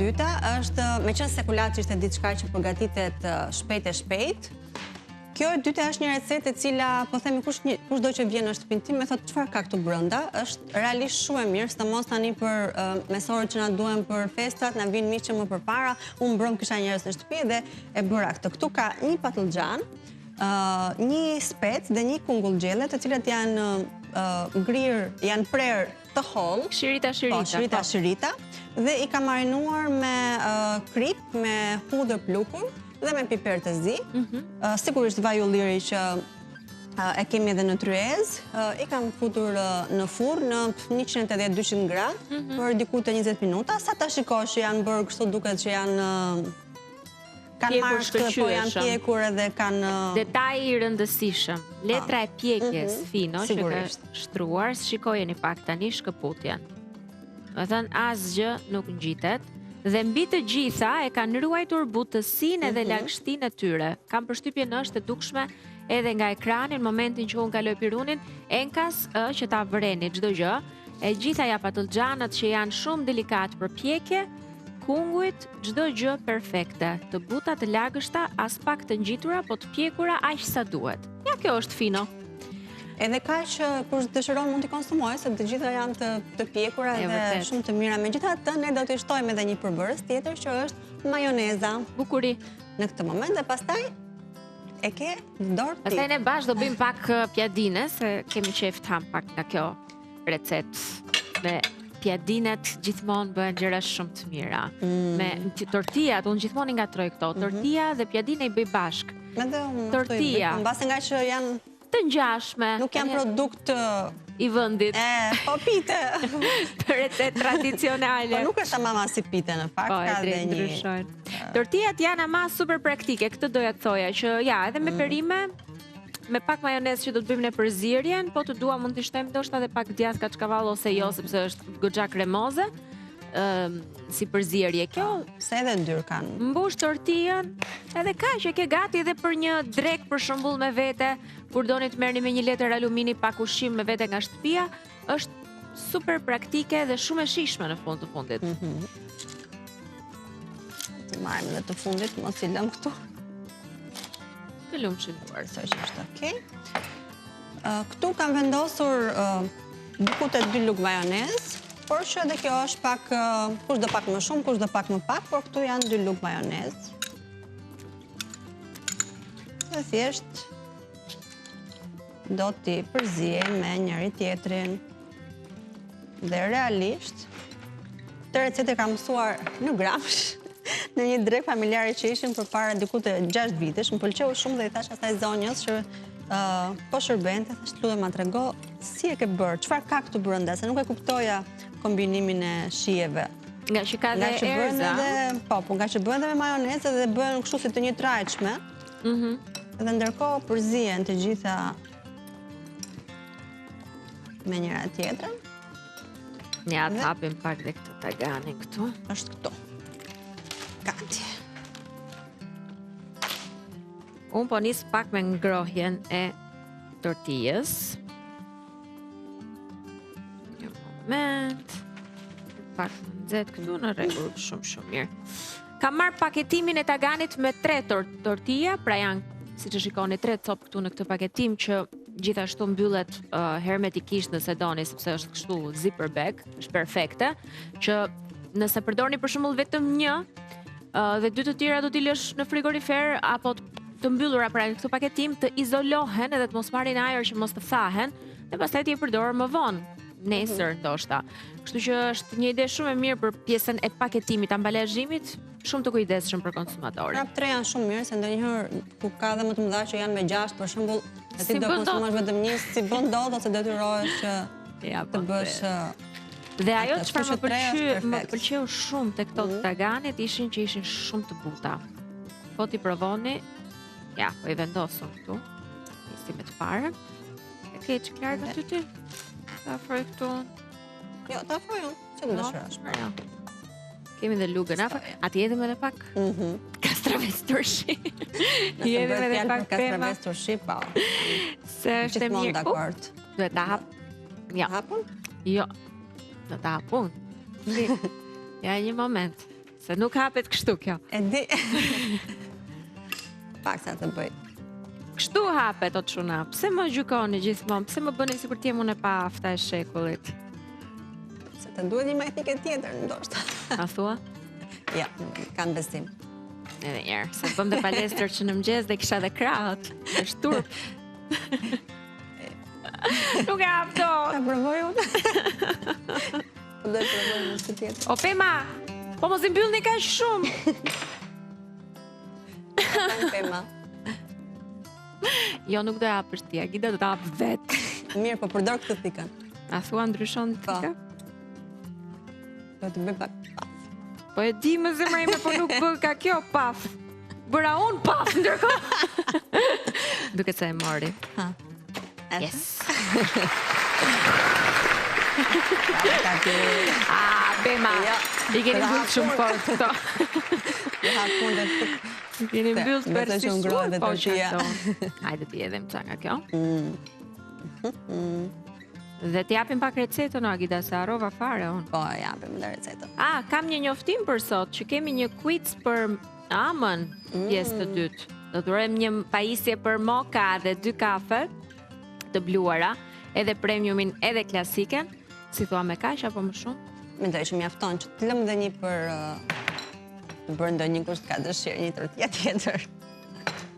dyta është, me qenë se kulaçi ishte diçka që përgatitet shpejt, kjo e dyta është një recetë e cila, po themi, kushdo që vjen në shtëpinë tim, me thotë çfarë ka këtu brenda, është realisht shumë e mirë, sidomos tani për mesorët që na duhen për festat, na vinë miq që më përpara, unë brëm kisha njerëz në shtëpi dhe e bëra këtë. Këtu ka një patlıcan, një spec dhe një kungull gjelle, të cilat janë janë prerë të hollë, shirita, dhe i ka marinuar me krip, me hudhër pluhur dhe me piper të zi. Sigurisht vaj ulliri që e kemi edhe në tryez. I kam futur në furrë në 180-200 gradë për diku të 20 minuta. Sa ta shikosh që janë bërë kështu, duket që janë marrë këtë, po janë pjekur edhe kanë... Detaj i rëndësishëm. Letra e pjekjes fino që ka shtruar, shikojeni pak tani shkëputjen. Me thënë asgjë nuk ngjitet. Dhe mbi të gjitha e kanë ruajtur butësinë edhe lagështinë e tyre. Kam përshtypjen është e dukshme edhe nga ekrani në momentin që unë kaloj pirunin, enkas që ta vreni çdo gjë, e gjitha ja patlıxhanët që janë shumë delikat për pjekje, kungujt, çdo gjë perfekte, të buta, të lagështa, as pak të ngjitura, po të pjekura aq sa duhet. Ja, kjo është fino. Edhe ka që kur dëshiron mund t'i konsumoj, se të gjitha janë të pjekura dhe shumë të mira. Megjithatë, ne do t'i shtojmë edhe një përbërës tjetër që është majoneza. Bukuri. Në këtë moment dhe pastaj e ke në dorë ti. Pastaj ne bashkë do bëjmë pak pjadine, se kemi qejf të ham pak nga kjo recet. Me pjadinet gjithmonë bëhen gjëra shumë të mira. Me tortillat, unë gjithmonë ngatroj këto. Tortilla dhe pjadine i bëj bashkë. Tortilla. Mbase nga që janë të ngjashme. Nuk janë produkt i vendit. Po pite. Për recet tradicionale. Po nuk është ama si pite në fakt, ka dhe një. Tortillat janë ama super praktike, këtë doja të thoja që ja, edhe me perime, me pak majonez që do të bëjmë në përzierjen, po të dua mund të shtojmë ndoshta edhe pak djath kaçkavallo ose jo, sepse është goxha kremoze. Si përzierje kjo, se edhe ndyr kanë. Mbush tortillën, edhe kaq që ke gati edhe për një drek për shembull me vete, kur doni të merrni me një letër alumini pak ushqim me vete nga shtëpia, është super praktike dhe shumë e shijshme në fund të fundit. Të marrim edhe të fundit, mos i lëm këtu. Të lëm çiluar, sa që është okay. Këtu kam vendosur buku të 2 lugë majonez. Por që edhe kjo është pak, kush do pak më shumë, kush do pak më pak, por këtu janë 2 lugë majonez. Dhe thjesht do t'i përzijem me njëri tjetrin. Dhe realisht, të recetë kam mësuar në gramsh, në një drek familjare që ishim për para diku të 6 vitesh, më pëlqeu shumë dhe i thash asaj zonjës që po shërbente, thashtë lutem ma trego si e ke bërë, çfarë ka këtu brenda, se nuk e kuptoja kombinimin e shijeve. Nga që ka dhe erza. Po, nga që bëhen dhe me majonezë dhe bëhen kështu si të një trajqme. Dhe ndërkohë përzihen të gjitha me njëra tjetrën. Ja, të hapim pak dhe këtë taganin këtu. Është këtu. Gati. Unë po nis pak me ngrohjen e tortillës. Një moment. Pak nxehtë këtu në rregull, shumë mirë. Kam marrë paketimin e taganit me 3 tortilla, pra janë, siç e shikoni, 3 copë këtu në këtë paketim që gjithashtu mbyllet hermetikisht nëse doni, sepse është kështu zipper bag, është perfekte, që nëse përdorni për shembull vetëm një dhe 2 të tjera do t'i lësh në frigorifer apo të mbyllura pra në këtë paketim të izolohen edhe të mos marrin ajër që mos të thahen dhe pastaj t'i e përdor më vonë, nesër ndoshta. Kështu që është një ide shumë e mirë për pjesën e paketimit, ambalazhimit, shumë të kujdesshëm për konsumatorët. Prap 3 janë shumë mirë, se ndonjëherë ku ka dhe më të mëdha që janë me 6, për shembull, ti do konsumosh vetëm një, si bën dot ose detyrohesh që të bësh. Dhe ajo çfarë më pëlqeu shumë tek këto taganit ishin që ishin shumë të buta. Po ti provoni. Ja, po i vendosëm këtu. Nisim me të parën. E ke që klarë aty ty? Ta afroj këtu. Jo, ta afroj unë. Që të dëshirash? Kemi dhe lugën, ati jedhëm edhe pak? Kastraves turshi. Jedhëm edhe pak kastraves turshi, pa. Se është e mirë. Dakord. Duhet ta hap. Hapun? Jo. Do ta hapun. Ja, një moment. Se nuk hapet kështu kjo. E di. Pak sa të bëj. Kështu hapet o çuna. Pse më gjykoni gjithmonë? Pse më bëni sikur t'jem unë e paafta e shekullit? Se të duhet një etike tjetër, ndoshta. A thua? Ja, kam besim. Edhe njerë, se bëm dhe palestër që në mëngjes dhe kisha dhe krahët. Është turp. Nuk e hapto. Ta provoj unë. Po do të provoj në së tjetër. O Pema, po mos i mbyllni kaq shumë. Pema. Jo, nuk do e hapësh ti, Agida do ta hap vetë. Mirë, po përdor këtë thikën. A thua ndryshon thika? Do të bëj pak paf. Po e di më zemra ime, po nuk bë ka kjo paf. Bëra unë paf ndërkohë. Duket se e mori. Ha. Yes. Pema, i keni mbyllë shumë fort këto. Ja hap punë të I keni mbyllë për si ngrohet po që tortia. ato. Hajde t'i edhem qa nga kjo. Dhe t'japim pak recetën, o Agida, se harrova fare unë. Po, japim dhe recetën. Kam një njoftim për sot, që kemi një quiz për amën, pjesë të dytë. Do t'urojmë një pajisje për moka dhe 2 kafe të bluara, edhe premiumin edhe klasiken. Si thua me kaq apo më shumë? Mendoj që mjafton që të lëm dhe një për të bërë ndonjë kusht ka dëshirë një tortilla tjetër.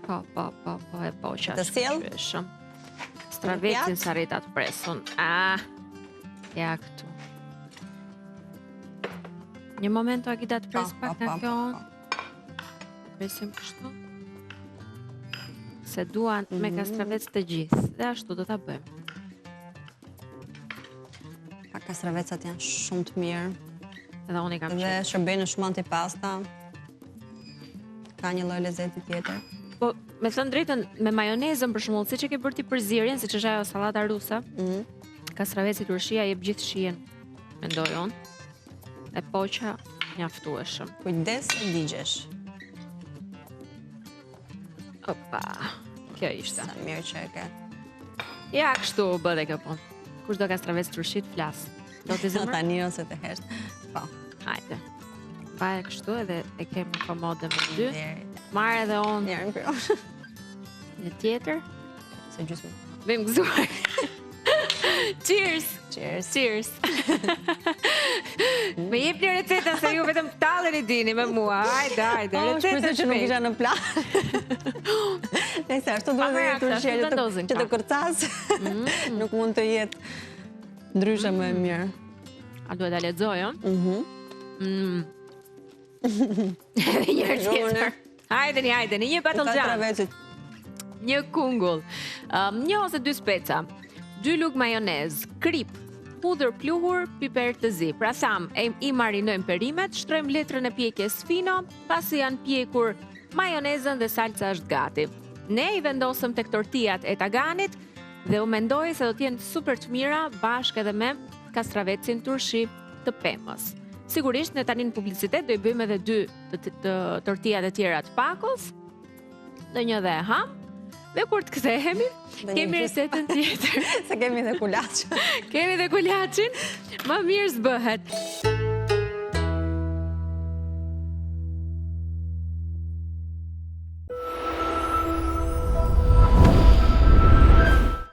Po, e poqa. Të sjell? Stravecin sa rita të presun. Ja këtu. Një moment o Agida të pres pak nga kjo. Presim kështu. Se duan me kastravec të gjithë. Dhe ashtu do ta bëjmë. Pa kastravecat janë shumë të mirë. Edhe unë i kam Dhe qenë. shërbejnë në shumë antipasta. Ka një lloj lezeti tjetër. Po, me thënë drejtën, me majonezën për shembull, siç e ke bërë ti për zirjen, siç është ajo sallata ruse, kastraveci turshia jep gjithë shijen, mendoj unë. E poqa mjaftueshëm. Kujdes e digjesh. Opa, kjo ishte. Sa mirë që e ke. Ja, kështu bë dhe kjo punë. Kush do kastravec turshit, flas. Do të zemër? Tani ose të hesht. Po. Hajde. Pa e kështu edhe e kemi komode me 2. Deri. Marë edhe unë Njerën për një tjetër. se gjysmë. Vim gëzuar. Cheers! Cheers. Cheers! Me jep një receta se ju vetëm tallën i dini me mua. Hajde, receta që nuk isha në plan. Nëse ashtu duhet të jetë turshia që të kërcas. Nuk mund të jetë ndryshe më e mirë. A duhet ta lexoj, Edhe një herë tjetër. Hajde, një patëllxhan. Një kungull, 1 ose 2 speca, 2 lugë majonez, krip, hudhër pluhur, piper të zi. Pra tham, i marinojmë perimet, shtrojmë letrën e pjekjes fino, pasi janë pjekur majonezën dhe salca është gati. Ne i vendosëm tek tortillat e taganit dhe u mendoj se do t'jenë super të mira bashkë edhe me kastravecin turshi të Pemës. Sigurisht, ne tani në publicitet do i bëjmë edhe 2 tortillat e tjera të pakos, dhe një dhe ham, dhe kur të kthehemi, kemi resetën tjetër. Se kemi dhe kulaç. Kemi dhe kulaçin, më mirë s'bëhet.